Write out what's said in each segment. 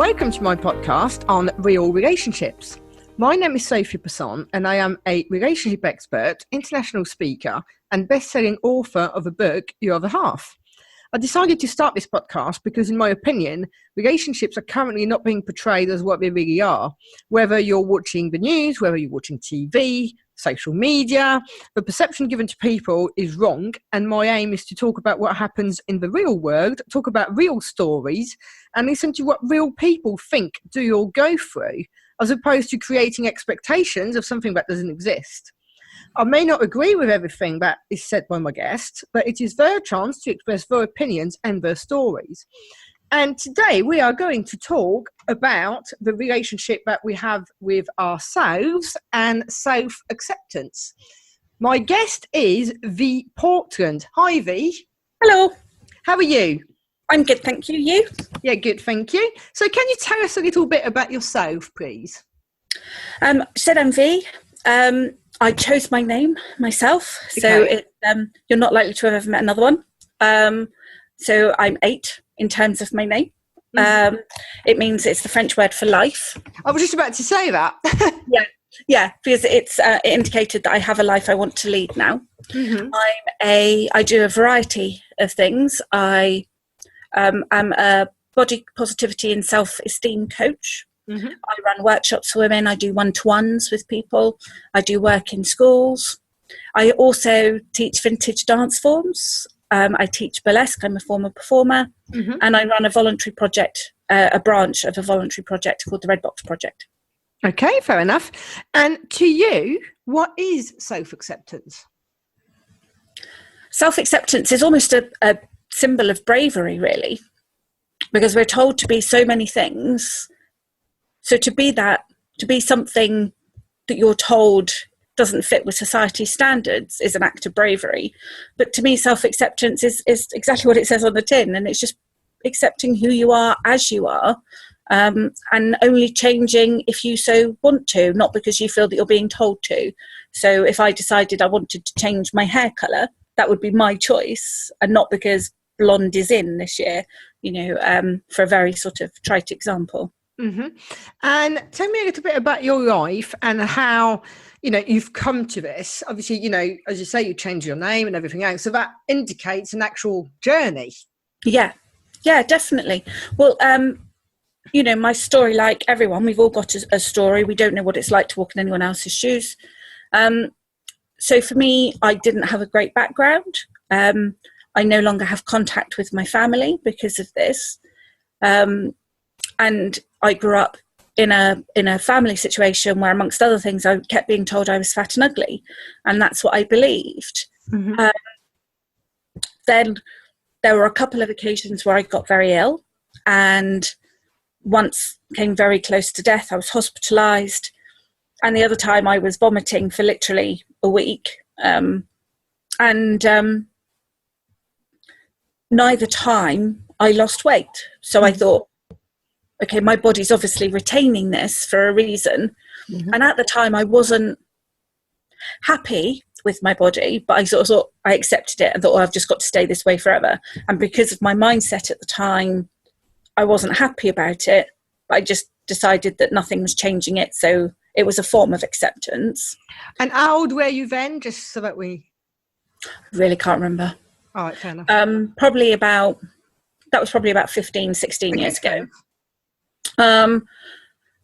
welcome to my podcast on real relationships. My name is Sophie Passon and I am a relationship expert, international speaker and best-selling author of a book, Your Other Half. I decided to start this podcast because, in my opinion, relationships are currently not being portrayed as what they really are. Whether you're watching the news, whether you're watching TV, social media, the perception given to people is wrong. And my aim is to talk about what happens in the real world, talk about real stories, and listen to what real people think, do, or go through, as opposed to creating expectations of something that doesn't exist. I may not agree with everything that is said by my guests, but it is their chance to express their opinions and their stories. And today we are going to talk about the relationship that we have with ourselves and self-acceptance. My guest is Vie Portland. Hi, Vie. Hello. How are you? I'm good, thank you. You? Yeah, good, thank you. So can you tell us a little bit about yourself, please? Said I'm Vie. I chose my name myself, so you're not likely to have ever met another one. So I'm 8 in terms of my name. It means it's the French word for life. I was just about to say that. Yeah, because it indicated that I have a life I want to lead now. Mm-hmm. I do a variety of things. I am a body positivity and self-esteem coach. Mm-hmm. I run workshops for women. I do one-to-ones with people. I do work in schools. I also teach vintage dance forms. I teach burlesque. I'm a former performer. Mm-hmm. And I run a voluntary project, a branch of a voluntary project called the Red Box Project. Okay, fair enough. And to you, what is self-acceptance? Self-acceptance is almost a symbol of bravery, really, because we're told to be so many things. So to be something that you're told doesn't fit with society's standards is an act of bravery. But to me, self-acceptance is exactly what it says on the tin, and it's just accepting who you are as you are, and only changing if you so want to, not because you feel that you're being told to. So if I decided I wanted to change my hair colour, that would be my choice, and not because blonde is in this year, for a very sort of trite example. Mm-hmm. And tell me a little bit about your life and how, you've come to this. Obviously, as you say, you changed your name and everything else. So that indicates an actual journey. Yeah, definitely. Well, my story, like everyone, we've all got a story. We don't know what it's like to walk in anyone else's shoes. So for me, I didn't have a great background. I no longer have contact with my family because of this. And I grew up in a family situation where, amongst other things, I kept being told I was fat and ugly, and that's what I believed. Mm-hmm. Then there were a couple of occasions where I got very ill, and once came very close to death. I was hospitalised, and the other time I was vomiting for literally a week. Neither time I lost weight. So I thought, okay, my body's obviously retaining this for a reason. Mm-hmm. And at the time I wasn't happy with my body, but I sort of thought, I accepted it and thought, I've just got to stay this way forever. And because of my mindset at the time, I wasn't happy about it. I just decided that nothing was changing it. So it was a form of acceptance. And how old were you then? Just so that we... Really can't remember. All right, fair enough. That was probably about 15, 16 years ago.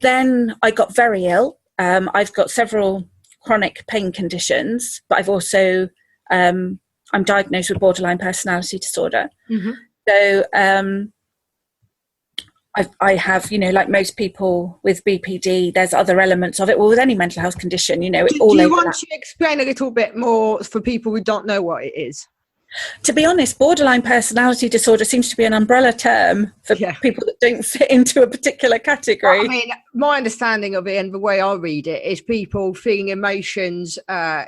Then I got very ill. I've got several chronic pain conditions, but I've also, I'm diagnosed with borderline personality disorder. Mm-hmm. So I have, like most people with BPD, there's other elements of it. Well, with any mental health condition, do you want to explain a little bit more for people who don't know what it is? To be honest, borderline personality disorder seems to be an umbrella term for people that don't fit into a particular category. I mean, my understanding of it and the way I read it is people feeling emotions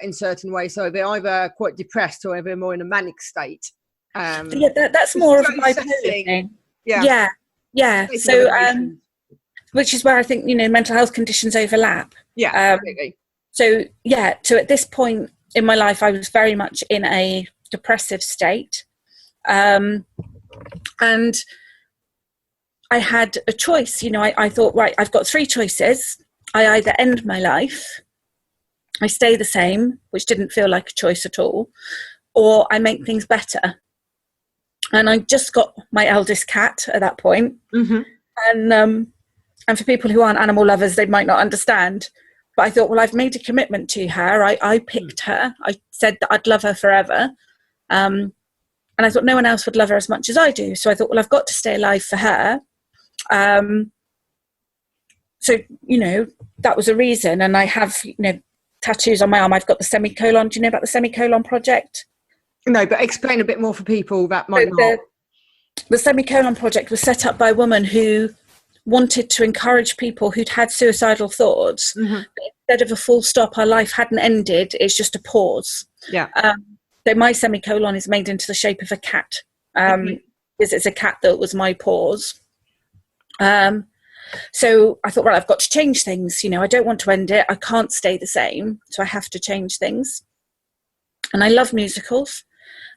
in certain ways. So they're either quite depressed or they're more in a manic state. That's more of a bipolar thing. Yeah. So, which is where I think, mental health conditions overlap. Yeah, absolutely. So at this point in my life, I was very much in a depressive state. And I had a choice. I thought, right, I've got 3 choices. I either end my life, I stay the same, which didn't feel like a choice at all, or I make things better. And I just got my eldest cat at that point. Mm-hmm. And for people who aren't animal lovers, they might not understand. But I thought, well, I've made a commitment to her. I picked her. I said that I'd love her forever. And I thought no one else would love her as much as I do. So I thought, well, I've got to stay alive for her. So, that was a reason. And I have, tattoos on my arm. I've got the semicolon. Do you know about the semicolon project? No, but explain a bit more for people that might not. The Semicolon Project was set up by a woman who wanted to encourage people who'd had suicidal thoughts. Mm-hmm. Instead of a full stop, our life hadn't ended. It's just a pause. Yeah. So my semicolon is made into the shape of a cat. Because it's a cat that was my pause. So I thought, well, I've got to change things. I don't want to end it. I can't stay the same. So I have to change things. And I love musicals.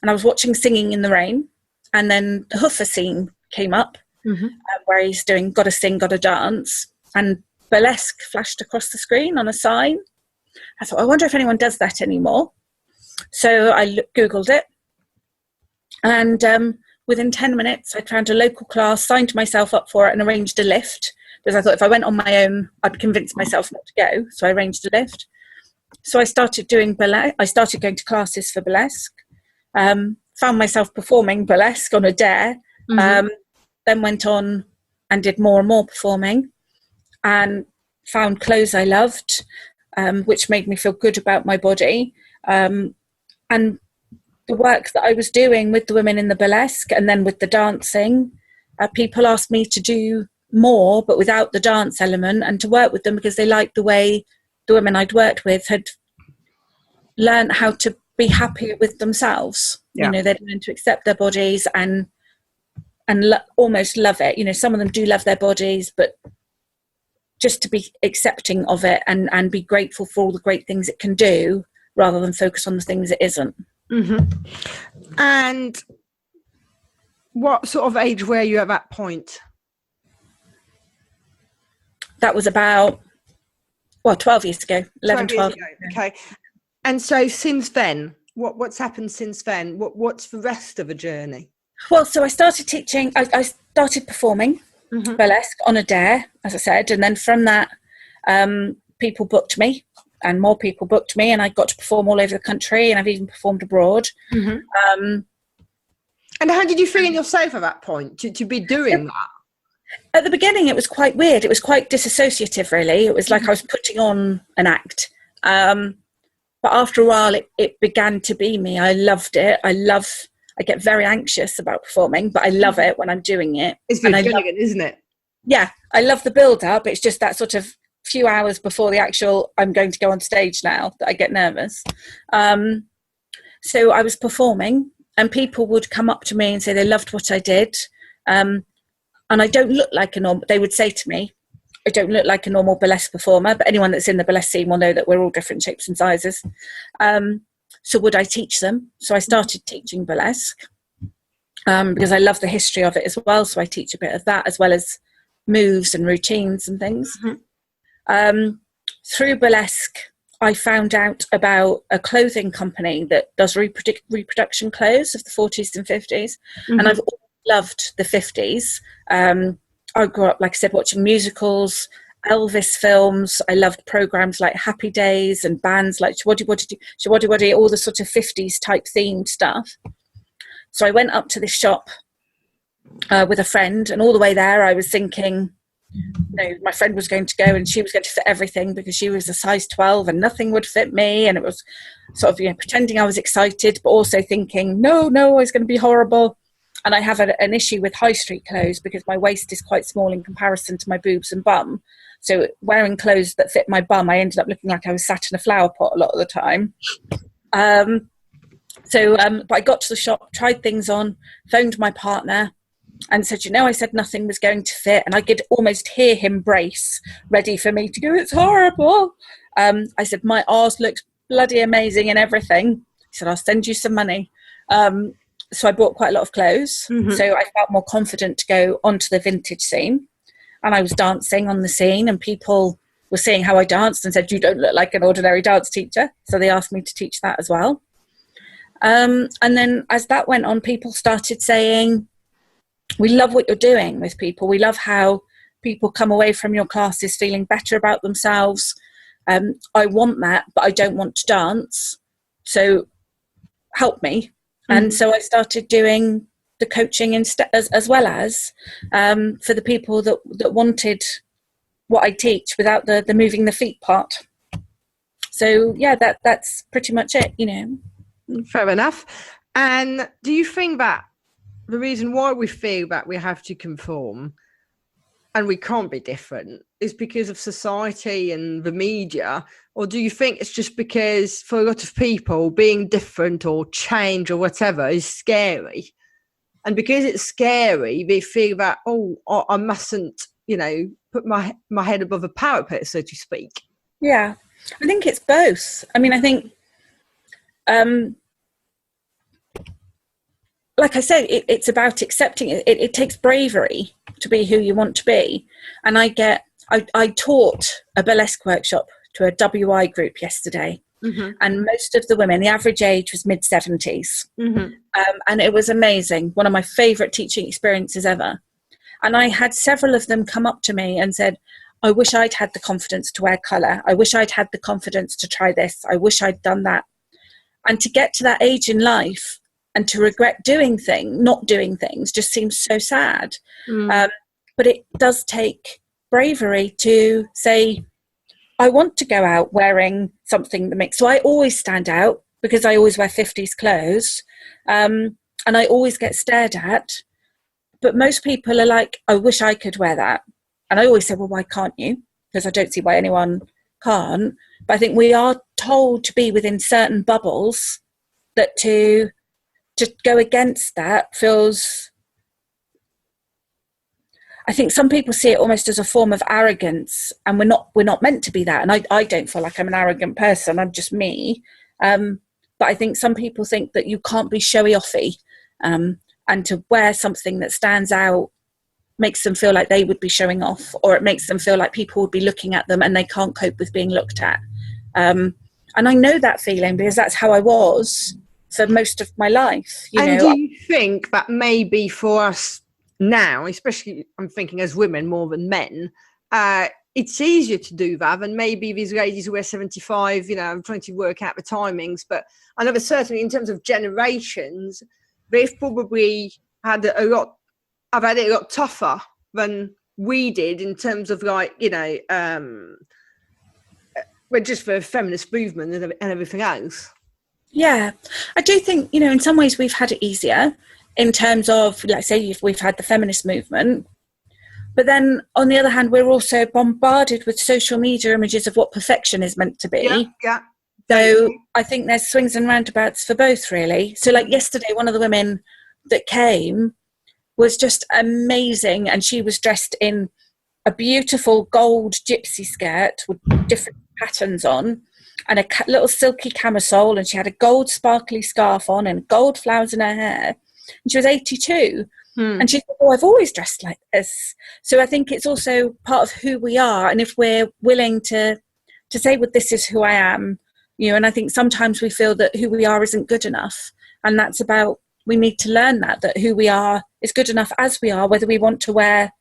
And I was watching Singing in the Rain. And then the Hoofer scene came up, where he's doing Gotta Sing, Gotta Dance. And burlesque flashed across the screen on a sign. I thought, I wonder if anyone does that anymore. So I Googled it. And within 10 minutes, I found a local class, signed myself up for it and arranged a lift. Because I thought if I went on my own, I'd convince myself not to go. So I arranged a lift. So I started doing burlesque. I started going to classes for burlesque. Found myself performing burlesque on a dare. Then went on and did more and more performing. And found clothes I loved, which made me feel good about my body. And the work that I was doing with the women in the burlesque and then with the dancing, people asked me to do more, but without the dance element, and to work with them because they liked the way the women I'd worked with had learned how to be happier with themselves. Yeah. They'd learned to accept their bodies and almost love it. Some of them do love their bodies, but just to be accepting of it and be grateful for all the great things it can do rather than focus on the things it isn't. Mm-hmm. And what sort of age were you at that point? That was about, 12 years ago, 12 years ago. Okay. And so since then, what's happened since then? What's the rest of the journey? Well, so I started teaching, I started performing burlesque on a dare, as I said. And then from that, people booked me and more people booked me, and I got to perform all over the country, and I've even performed abroad. And how did you feel in yourself at that point to be doing that? At the beginning, it was quite weird. It was quite disassociative, really. It was like I was putting on an act. But after a while, it began to be me. I loved it. I get very anxious about performing, but I love it when I'm doing it. It's very elegant, isn't it? Yeah, I love the build-up. It's just that sort of few hours before the actual, I'm going to go on stage now, that I get nervous. So I was performing, and people would come up to me and say they loved what I did. And I don't look like a normal, they would say to me, I don't look like a normal burlesque performer, but anyone that's in the burlesque scene will know that we're all different shapes and sizes. So would I teach them? So I started teaching burlesque because I love the history of it as well. So I teach a bit of that as well as moves and routines and things. Through burlesque, I found out about a clothing company that does reproduction clothes of the 40s and 50s. And I've always loved the 50s. I grew up, like I said, watching musicals, Elvis films. I loved programs like Happy Days and bands like Shawaddy, all the sort of 50s type themed stuff. So I went up to this shop with a friend, and all the way there I was thinking, my friend was going to go and she was going to fit everything because she was a size 12 and nothing would fit me. And it was sort of, pretending I was excited, but also thinking, no, it's going to be horrible. And I have an issue with high street clothes because my waist is quite small in comparison to my boobs and bum. So wearing clothes that fit my bum, I ended up looking like I was sat in a flower pot a lot of the time. But I got to the shop, tried things on, phoned my partner and said, I said nothing was going to fit. And I could almost hear him brace, ready for me to go, it's horrible. I said, my arse looks bloody amazing and everything. He said, I'll send you some money. so I bought quite a lot of clothes. Mm-hmm. So I felt more confident to go onto the vintage scene. And I was dancing on the scene, and people were seeing how I danced and said, "You don't look like an ordinary dance teacher." So they asked me to teach that as well. And then as that went on, people started saying, "We love what you're doing with people. We love how people come away from your classes feeling better about themselves. I want that, but I don't want to dance. So help me." Mm-hmm. And so I started doing the coaching instead, as well as for the people that wanted what I teach without the moving the feet part. So yeah, that's pretty much it, you know. Fair enough. And do you think that the reason why we feel that we have to conform and we can't be different is because of society and the media? Or do you think it's just because for a lot of people being different or change or whatever is scary? And because it's scary, they feel that, oh, I mustn't, you know, put my head above a parapet, so to speak. Yeah, I think it's both. I mean, I think, like I said, it's about accepting it. It takes bravery to be who you want to be. And I taught a burlesque workshop to a WI group yesterday. Mm-hmm. And most of the women, the average age was mid-70s. Mm-hmm. And it was amazing. One of my favourite teaching experiences ever. And I had several of them come up to me and said, "I wish I'd had the confidence to wear colour. I wish I'd had the confidence to try this. I wish I'd done that." And to get to that age in life and to regret not doing things just seems so sad. Mm. But it does take bravery to say, I want to go out wearing something that makes... So I always stand out because I always wear 50s clothes. And I always get stared at. But most people are like, "I wish I could wear that." And I always say, "Well, why can't you?" Because I don't see why anyone can't. But I think we are told to be within certain bubbles, that to go against that feels... I think some people see it almost as a form of arrogance, and we're not meant to be that. And I don't feel like I'm an arrogant person. I'm just me. But I think some people think that you can't be showy-offy, and to wear something that stands out makes them feel like they would be showing off, or it makes them feel like people would be looking at them and they can't cope with being looked at. And I know that feeling because that's how I was for most of my life. Do you think that maybe for us now, especially I'm thinking as women more than men, it's easier to do that than maybe these ladies who are 75, you know, I'm trying to work out the timings, but I know that certainly in terms of generations, they've probably had it a lot tougher than we did in terms of, like, you know, just for feminist movement and everything else. Yeah, I do think, you know, in some ways we've had it easier in terms of, like, say, we've had the feminist movement. But then on the other hand, we're also bombarded with social media images of what perfection is meant to be. Yeah. So I think there's swings and roundabouts for both, really. So like yesterday, one of the women that came was just amazing. And she was dressed in a beautiful gold gypsy skirt with different patterns on, and a little silky camisole. And she had a gold sparkly scarf on and gold flowers in her hair. And she was 82. And she said, "Oh, I've always dressed like this." So I think it's also part of who we are. And if we're willing to say, "Well, this is who I am," you know, and I think sometimes we feel that who we are isn't good enough. And that's about, we need to learn that who we are is good enough as we are, whether we want to wear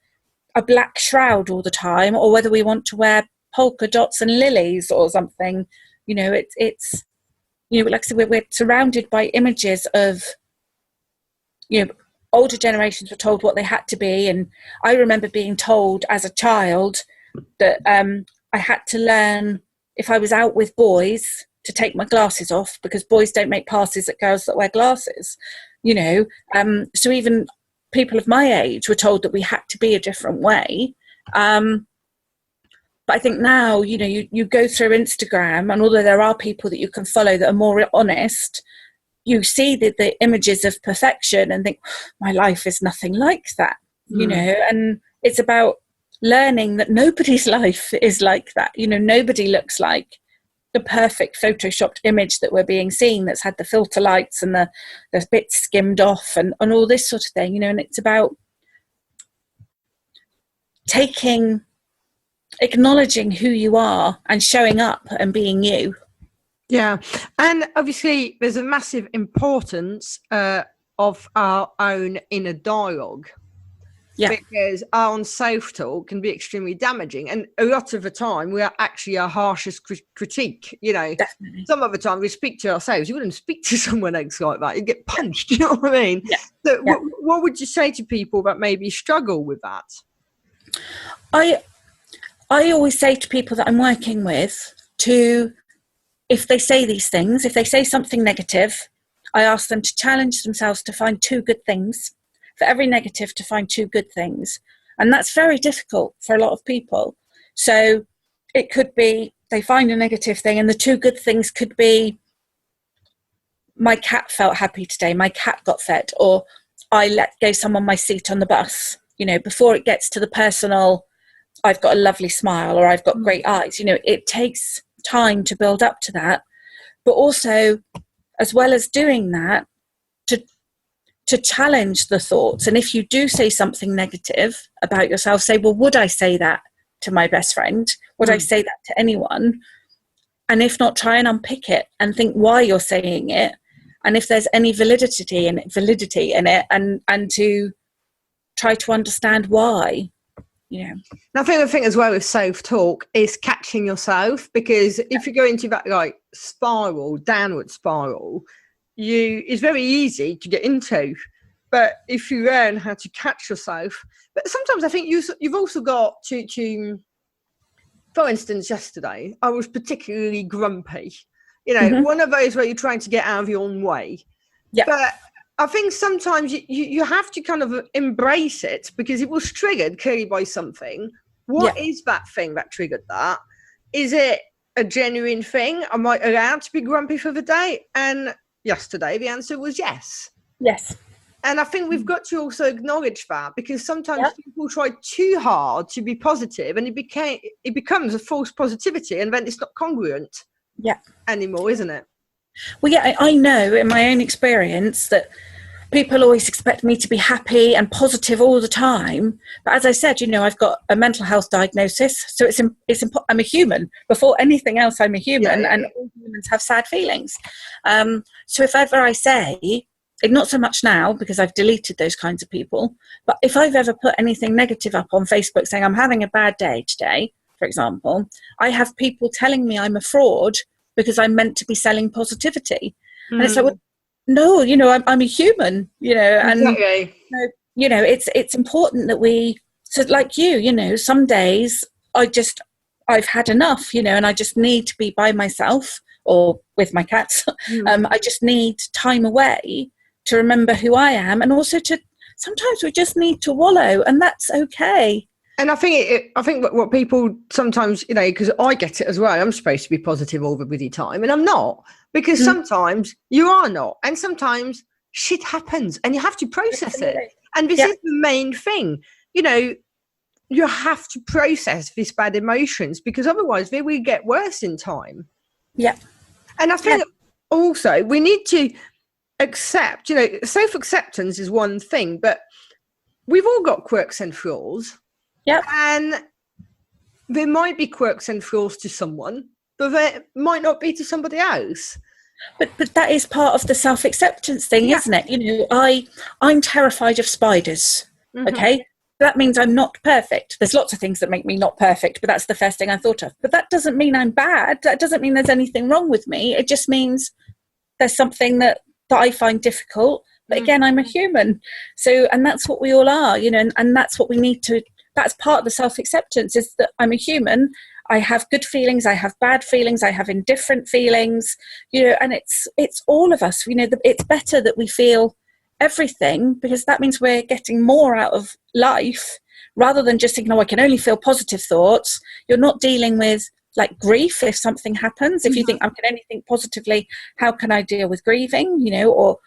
a black shroud all the time or whether we want to wear polka dots and lilies or something. You know, it's you know, like I said, we're surrounded by images of, you know, older generations were told what they had to be. And I remember being told as a child that I had to learn, if I was out with boys, to take my glasses off because boys don't make passes at girls that wear glasses, you know. So even people of my age were told that we had to be a different way. But I think now, you know, you go through Instagram, and although there are people that you can follow that are more honest, you see the images of perfection and think, my life is nothing like that, you know. And it's about learning that nobody's life is like that. You know, nobody looks like the perfect photoshopped image that we're being seen, that's had the filter lights and the bits skimmed off and all this sort of thing, and it's about acknowledging who you are and showing up and being you. Yeah. And obviously there's a massive importance of our own inner dialogue. Yeah. Because our own self-talk can be extremely damaging. And a lot of the time, we are actually our harshest critique. Definitely. Some of the time we speak to ourselves. You wouldn't speak to someone else like that. You'd get punched. You know what I mean? Yeah. So what would you say to people that maybe struggle with that? I always say to people that I'm working with if they say these things, if they say something negative, I ask them to challenge themselves to find 2 good things. For every negative, to find 2 good things. And that's very difficult for a lot of people. So it could be they find a negative thing, and the 2 good things could be, my cat felt happy today, my cat got fed, or I gave someone my seat on the bus. Before it gets to the personal, I've got a lovely smile, or I've got great eyes. It takes time to build up to that. But also, as well as doing that, to challenge the thoughts. And if you do say something negative about yourself, say, well, would I say that to my best friend? Would I say that to anyone? And if not, try and unpick it and think why you're saying it. And if there's any validity in it, and to try to understand why. And I think the thing as well with self-talk is catching yourself, because if you go into that downward spiral, it's very easy to get into. But if you learn how to catch yourself, but sometimes I think you've also got to, for instance, yesterday I was particularly grumpy. One of those where you're trying to get out of your own way. Yeah. But I think sometimes you have to kind of embrace it, because it was triggered clearly by something. What is that thing that triggered that? Is it a genuine thing? Am I allowed to be grumpy for the day? And yesterday the answer was yes. Yes. And I think we've got to also acknowledge that, because sometimes people try too hard to be positive, and it becomes a false positivity, and then it's not congruent anymore, isn't it? Well, yeah, I know in my own experience that people always expect me to be happy and positive all the time. But as I said, I've got a mental health diagnosis. So I'm a human. Before anything else, I'm a human, and all humans have sad feelings. So if ever I say, not so much now because I've deleted those kinds of people, but if I've ever put anything negative up on Facebook saying I'm having a bad day today, for example, I have people telling me I'm a fraud because I'm meant to be selling positivity. And it's like, well, no, I'm a human, and exactly. It's important that so like some days I've had enough, and I just need to be by myself or with my cats. I just need time away to remember who I am, and also sometimes we just need to wallow, and that's okay. And I think what people sometimes, because I get it as well. I'm supposed to be positive all the bloody time, and I'm not, because sometimes you are not, and sometimes shit happens, and you have to process it. And this is the main thing, you have to process these bad emotions, because otherwise they will get worse in time. Yeah. And I think also we need to accept, self-acceptance is one thing, but we've all got quirks and flaws. Yeah. And there might be quirks and flaws to someone, but there might not be to somebody else. But that is part of the self-acceptance thing, isn't it? I'm terrified of spiders. Okay. That means I'm not perfect. There's lots of things that make me not perfect, but that's the first thing I thought of. But that doesn't mean I'm bad. That doesn't mean there's anything wrong with me. It just means there's something that I find difficult. But again, I'm a human. So, and that's what we all are, and that's what we need to, that's part of the self-acceptance, is that I'm a human. I have good feelings. I have bad feelings. I have indifferent feelings, and it's all of us, it's better that we feel everything, because that means we're getting more out of life, rather than just thinking, I can only feel positive thoughts. You're not dealing with like grief if something happens. If you think I can only think positively, how can I deal with grieving, or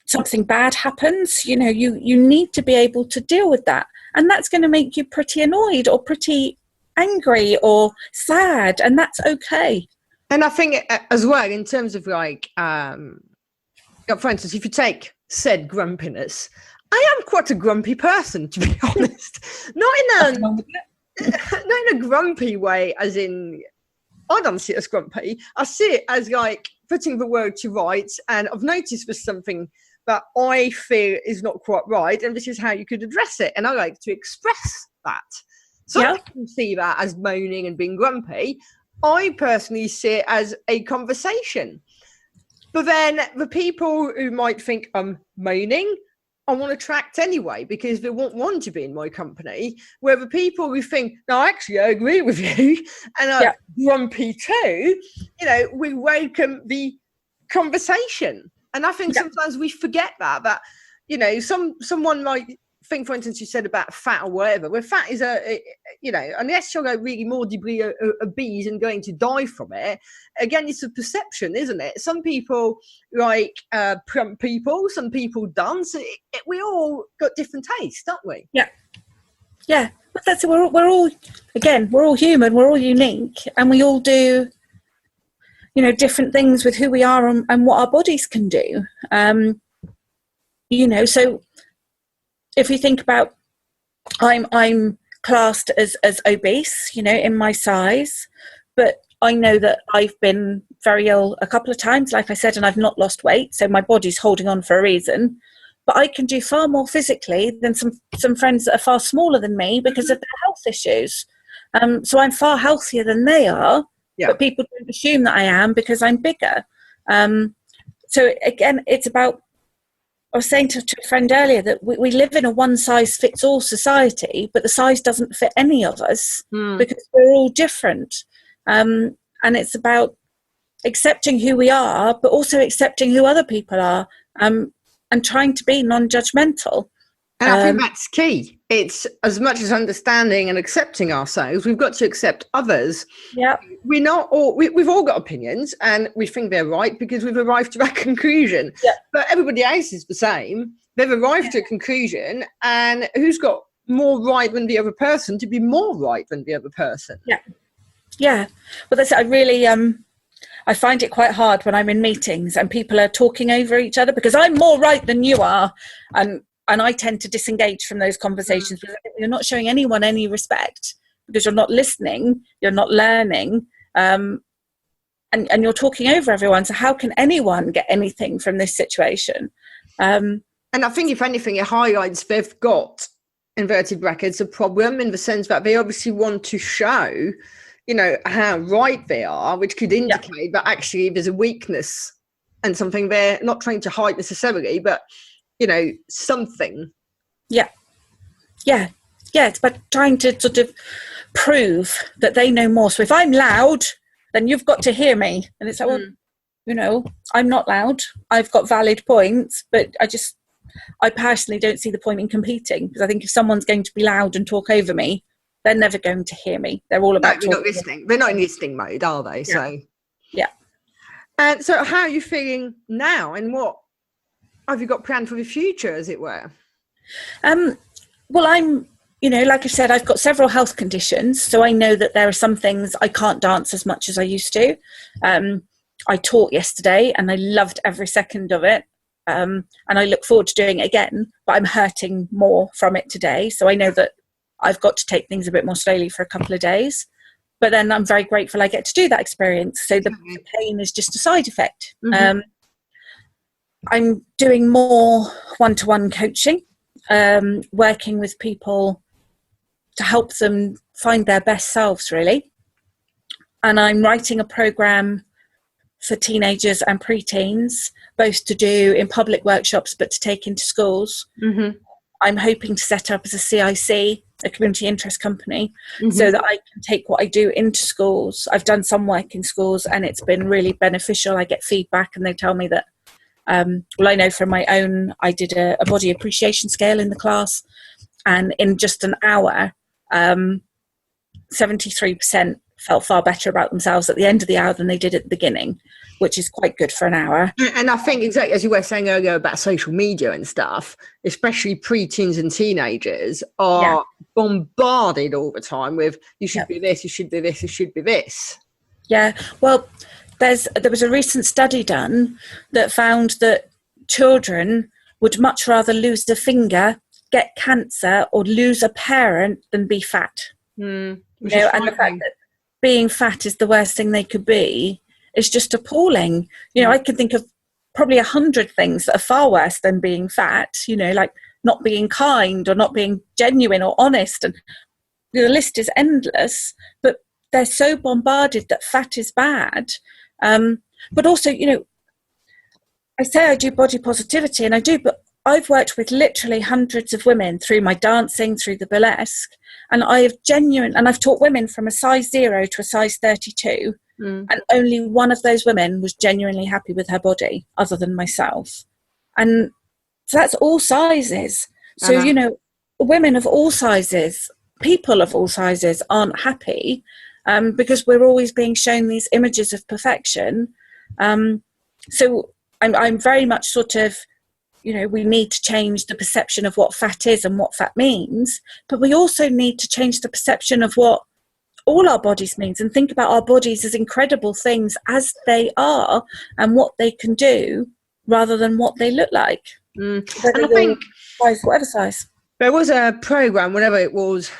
something bad happens, you need to be able to deal with that. And that's going to make you pretty annoyed or pretty angry or sad, and that's okay. And I think as well, in terms of like, for instance, if you take said grumpiness, I am quite a grumpy person, to be honest. Not in a grumpy way, as in, I don't see it as grumpy. I see it as like putting the word to rights, and I've noticed there's something that I feel is not quite right, and this is how you could address it. And I like to express that. Some people see that as moaning and being grumpy. I personally see it as a conversation. But then the people who might think I'm moaning, I want to attract anyway, because they won't want to be in my company. Where the people who think, no, actually, I agree with you, and I'm grumpy too, we welcome the conversation. And I think sometimes we forget that someone might think, for instance, you said about fat or whatever, where fat is unless you're like really morbidly obese and going to die from it, again, it's a perception, isn't it? Some people like plump people, some people don't. So we all got different tastes, don't we? Yeah. But that's we're all human, we're all unique, and we all do different things with who we are and what our bodies can do. So if you think about, I'm classed as obese, in my size, but I know that I've been very ill a couple of times, like I said, and I've not lost weight, so my body's holding on for a reason. But I can do far more physically than some friends that are far smaller than me because of their health issues. So I'm far healthier than they are, but people don't assume that I am because I'm bigger. So again, it's about, I was saying to a friend earlier that we live in a one-size-fits-all society, but the size doesn't fit any of us because we're all different. And it's about accepting who we are, but also accepting who other people are, and trying to be non-judgmental. And I think that's key. It's as much as understanding and accepting ourselves, we've got to accept others. Yeah. We've all got opinions, and we think they're right because we've arrived to that conclusion. Yeah. But everybody else is the same. They've arrived to a conclusion, and who's got more right than the other person to be more right than the other person? Yeah. Yeah. Well, that's, I really, I find it quite hard when I'm in meetings and people are talking over each other because I'm more right than you are. And I tend to disengage from those conversations because you're not showing anyone any respect because you're not listening, you're not learning, and you're talking over everyone. So how can anyone get anything from this situation? And I think, if anything, it highlights they've got, inverted brackets, a problem in the sense that they obviously want to show, how right they are, which could indicate that actually there's a weakness and something they're not trying to hide necessarily, but something. Yeah. It's about trying to sort of prove that they know more. So if I'm loud, then you've got to hear me. And it's like, well, I'm not loud. I've got valid points, but I personally don't see the point in competing, because I think if someone's going to be loud and talk over me, they're never going to hear me. They're all about talking. Not listening. They're not in listening mode, are they? Yeah. So yeah. And so how are you feeling now, and what have you got planned for the future, as it were? Well, I'm, like I said, I've got several health conditions, so I know that there are some things I can't dance as much as I used to. I taught yesterday and I loved every second of it. And I look forward to doing it again, but I'm hurting more from it today. So I know that I've got to take things a bit more slowly for a couple of days. But then I'm very grateful I get to do that experience. So the pain is just a side effect. Mm-hmm. I'm doing more one-to-one coaching, working with people to help them find their best selves, really. And I'm writing a program for teenagers and preteens, both to do in public workshops, but to take into schools. Mm-hmm. I'm hoping to set up as a CIC, a community interest company, so that I can take what I do into schools. I've done some work in schools and it's been really beneficial. I get feedback and they tell me that, I know from my own, I did a body appreciation scale in the class, and in just an hour, 73% felt far better about themselves at the end of the hour than they did at the beginning, which is quite good for an hour. And I think exactly as you were saying earlier about social media and stuff, especially pre-teens and teenagers are bombarded all the time with you should be this, you should be this, you should be this. Yeah, well, there was a recent study done that found that children would much rather lose a finger, get cancer, or lose a parent than be fat. And the fact that being fat is the worst thing they could be is just appalling. I can think of probably 100 things that are far worse than being fat, like not being kind or not being genuine or honest. And the list is endless, but they're so bombarded that fat is bad. But also, I say I do body positivity, and I do, but I've worked with literally hundreds of women through my dancing, through the burlesque, and I've taught women from a size 0 to a size 32, and only one of those women was genuinely happy with her body, other than myself. And so that's all sizes. So, women of all sizes, people of all sizes aren't happy because we're always being shown these images of perfection. So I'm very much sort of, we need to change the perception of what fat is and what fat means, but we also need to change the perception of what all our bodies means and think about our bodies as incredible things as they are and what they can do rather than what they look like. And I think whatever size. There was a program, whenever it was,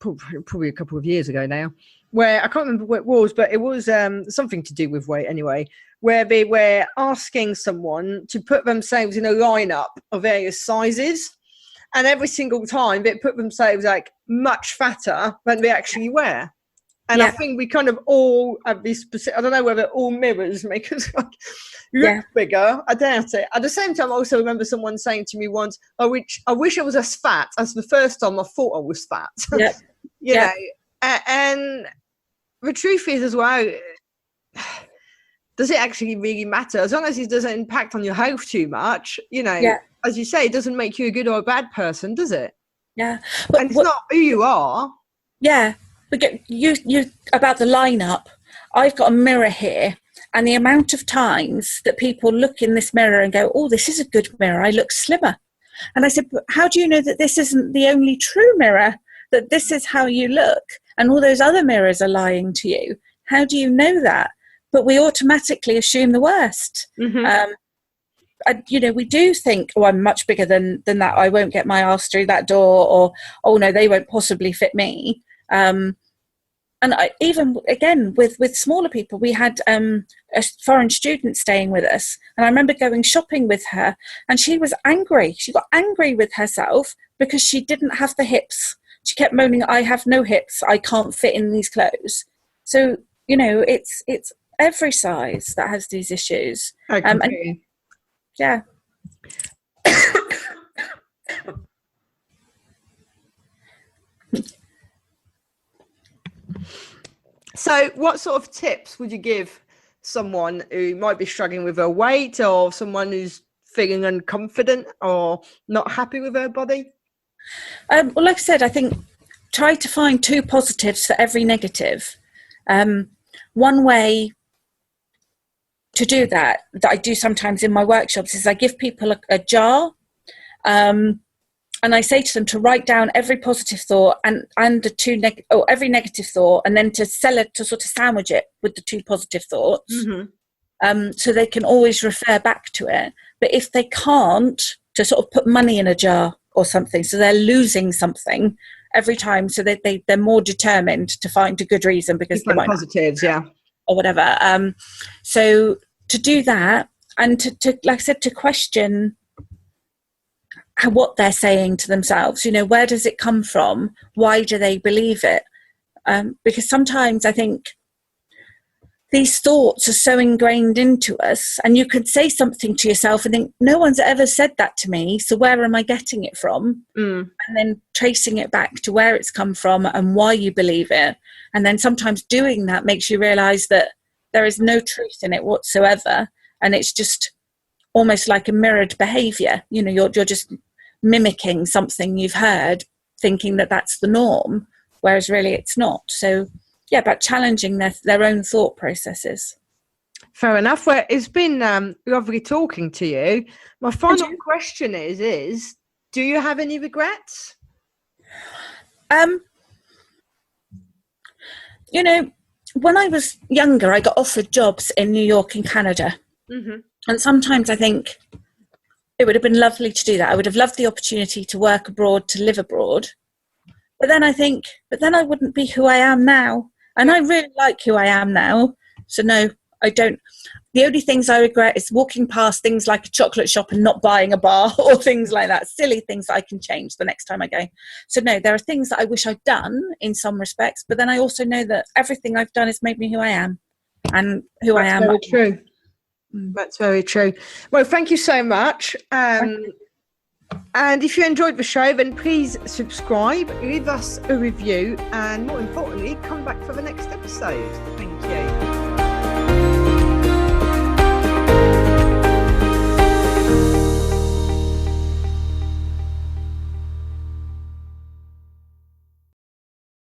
probably a couple of years ago now, where I can't remember what it was, but it was something to do with weight anyway, where they were asking someone to put themselves in a lineup of various sizes, and every single time they put themselves like much fatter than they actually were. And I think we kind of all have this, I don't know whether all mirrors make us look bigger. I doubt it. At the same time, I also remember someone saying to me once, I wish I was as fat as the first time I thought I was fat. You know, and the truth is as well, does it actually really matter? As long as it doesn't impact on your health too much, as you say, it doesn't make you a good or a bad person, does it? Yeah. And it's not who you are. Yeah. But you about the lineup, I've got a mirror here, and the amount of times that people look in this mirror and go, oh, this is a good mirror, I look slimmer. And I said, but how do you know that this isn't the only true mirror, that this is how you look, and all those other mirrors are lying to you? How do you know that? But we automatically assume the worst. We do think, oh, I'm much bigger than that, I won't get my arse through that door, or, oh, no, they won't possibly fit me. And even, again, with smaller people, we had a foreign student staying with us. And I remember going shopping with her, and she was angry. She got angry with herself because she didn't have the hips. She kept moaning, I have no hips, I can't fit in these clothes. So, it's every size that has these issues. Yeah. So what sort of tips would you give someone who might be struggling with their weight, or someone who's feeling unconfident or not happy with their body? Well, like I said, I think try to find 2 positives for every negative. One way to do that I do sometimes in my workshops is I give people a jar, and I say to them to write down every positive thought and the every negative thought, and then to sort of sandwich it with the 2 positive thoughts, so they can always refer back to it. But if they can't, to sort of put money in a jar or something, so they're losing something every time, so that they're more determined to find a good reason because they might positives, or whatever. So to do that, and to like I said, to question what they're saying to themselves, where does it come from? Why do they believe it? Because sometimes I think these thoughts are so ingrained into us, and you could say something to yourself and think, no one's ever said that to me, so where am I getting it from? And then tracing it back to where it's come from and why you believe it. And then sometimes doing that makes you realize that there is no truth in it whatsoever, and it's just almost like a mirrored behavior. You're just mimicking something you've heard, thinking that that's the norm, whereas really it's not. So about challenging their own thought processes. Fair enough. Well, it's been lovely talking to you. My final question is, do you have any regrets? You know, when I was younger, I got offered jobs in New York and Canada. Mm-hmm. And sometimes I think it would have been lovely to do that. I would have loved the opportunity to work abroad, to live abroad. But then I think, I wouldn't be who I am now. And I really like who I am now. So no, I don't. The only things I regret is walking past things like a chocolate shop and not buying a bar, or things like that. Silly things that I can change the next time I go. So no, there are things that I wish I'd done in some respects, but then I also know that everything I've done has made me who I am, and who I am. That's very true. That's very true. Well, thank you so much. And if you enjoyed the show, then please subscribe, leave us a review, and more importantly, come back for the next episode. Thank you.